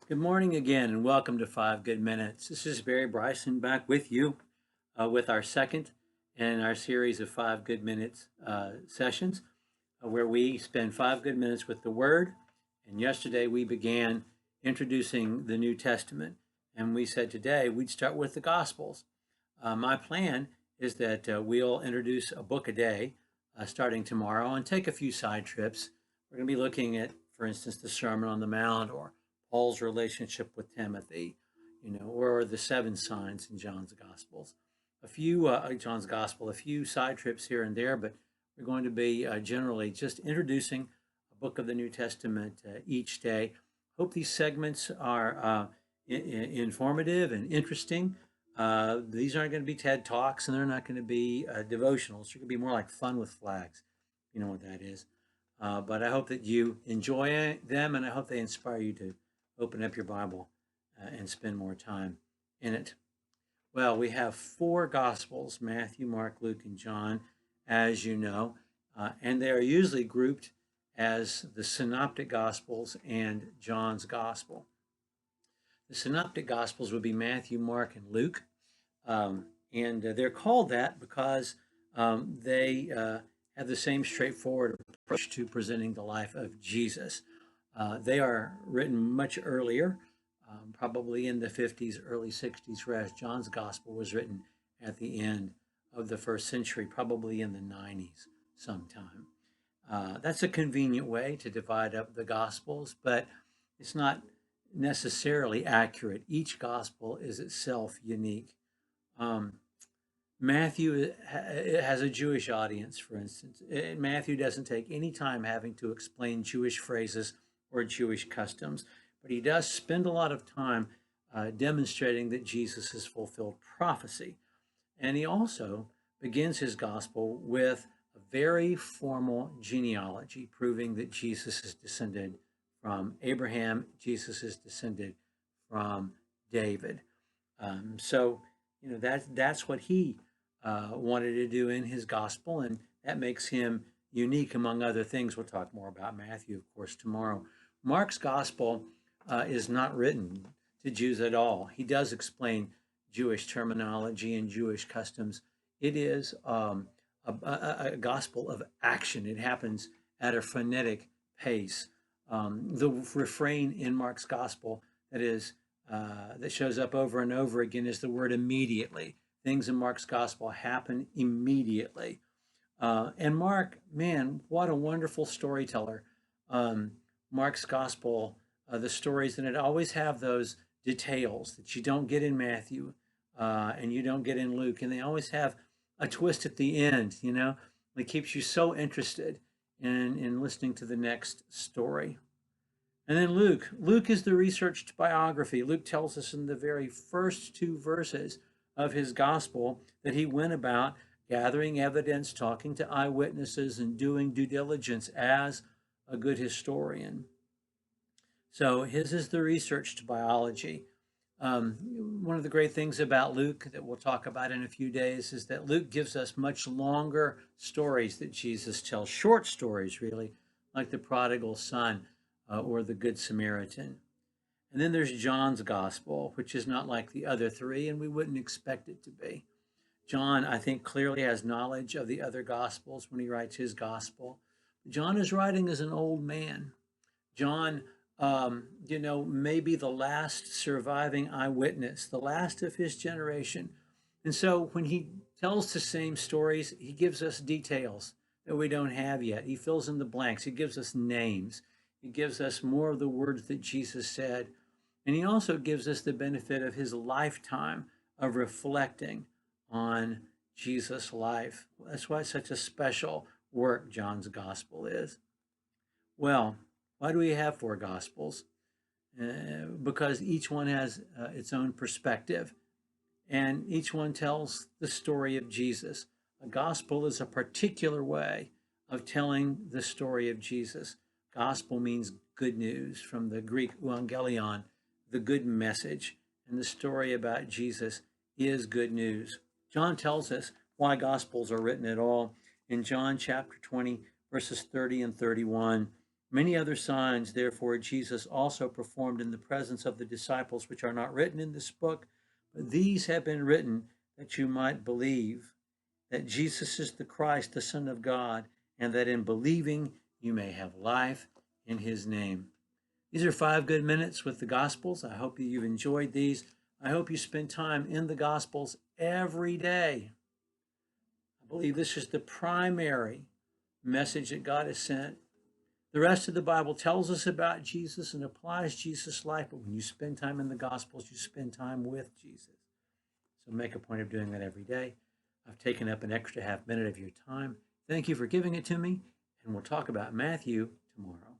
Good morning again, and welcome to 5 Good Minutes. This is Barry Bryson back with you with our second in our series of 5 Good Minutes sessions, where we spend 5 good minutes with the Word. And yesterday we began introducing the New Testament, and we said today we'd start with the Gospels. My plan is that we'll introduce a book a day starting tomorrow and take a few side trips. We're going to be looking at, for instance, the Sermon on the Mount or Paul's relationship with Timothy, or the seven signs in John's Gospels. John's Gospel, a few side trips here and there, but we're going to be generally just introducing a book of the New Testament each day. Hope these segments are informative and interesting. These aren't going to be TED Talks, and they're not going to be devotionals. They're going to be more like fun with flags. You know what that is. But I hope that you enjoy them, and I hope they inspire you to open up your Bible and spend more time in it. Well, we have four Gospels: Matthew, Mark, Luke, and John, as you know, and they are usually grouped as the Synoptic Gospels and John's Gospel. The Synoptic Gospels would be Matthew, Mark, and Luke, and they're called that because they have the same straightforward approach to presenting the life of Jesus. They are written much earlier, probably in the 50s, early 60s, whereas John's Gospel was written at the end of the first century, probably in the 90s sometime. That's a convenient way to divide up the Gospels, but it's not necessarily accurate. Each Gospel is itself unique. Matthew has a Jewish audience, for instance. Matthew doesn't take any time having to explain Jewish phrases or Jewish customs, but he does spend a lot of time demonstrating that Jesus has fulfilled prophecy. And he also begins his gospel with a very formal genealogy, proving that Jesus is descended from Abraham, Jesus is descended from David. So, that's what he wanted to do in his gospel, and that makes him unique among other things. We'll talk more about Matthew, of course, tomorrow. Mark's gospel is not written to Jews at all. He does explain Jewish terminology and Jewish customs. It is a gospel of action. It happens at a frenetic pace. The refrain in Mark's gospel that shows up over and over again is the word immediately. Things in Mark's gospel happen immediately. And Mark, man, what a wonderful storyteller. Mark's gospel, the stories in it always have those details that you don't get in Matthew and you don't get in Luke. And they always have a twist at the end, It keeps you so interested in listening to the next story. And then Luke is the researched biography. Luke tells us in the very first two verses of his gospel that he went about gathering evidence, talking to eyewitnesses, and doing due diligence as a good historian. So his is the researched biology. One of the great things about Luke that we'll talk about in a few days is that Luke gives us much longer stories that Jesus tells, short stories, really, like the prodigal son or the Good Samaritan. And then there's John's gospel, which is not like the other three, and we wouldn't expect it to be. John, I think, clearly has knowledge of the other gospels when he writes his gospel. John is writing as an old man. John, may be the last surviving eyewitness, the last of his generation. And so when he tells the same stories, he gives us details that we don't have yet. He fills in the blanks. He gives us names. He gives us more of the words that Jesus said. And he also gives us the benefit of his lifetime of reflecting on Jesus' life. That's why it's such a special work John's gospel is. Well, why do we have four gospels? Because each one has its own perspective, and each one tells the story of Jesus. A gospel is a particular way of telling the story of Jesus. Gospel means good news, from the Greek euangelion, the good message, and the story about Jesus is good news. John tells us why Gospels are written at all in John chapter 20, verses 30 and 31. Many other signs, therefore, Jesus also performed in the presence of the disciples, which are not written in this book, but these have been written that you might believe that Jesus is the Christ, the Son of God, and that in believing you may have life in his name. These are 5 good minutes with the Gospels. I hope that you've enjoyed these. I hope you spend time in the Gospels every day. I believe this is the primary message that God has sent. The rest of the Bible tells us about Jesus and applies Jesus' life, but when you spend time in the Gospels, you spend time with Jesus. So make a point of doing that every day. I've taken up an extra half minute of your time. Thank you for giving it to me, and we'll talk about Matthew tomorrow.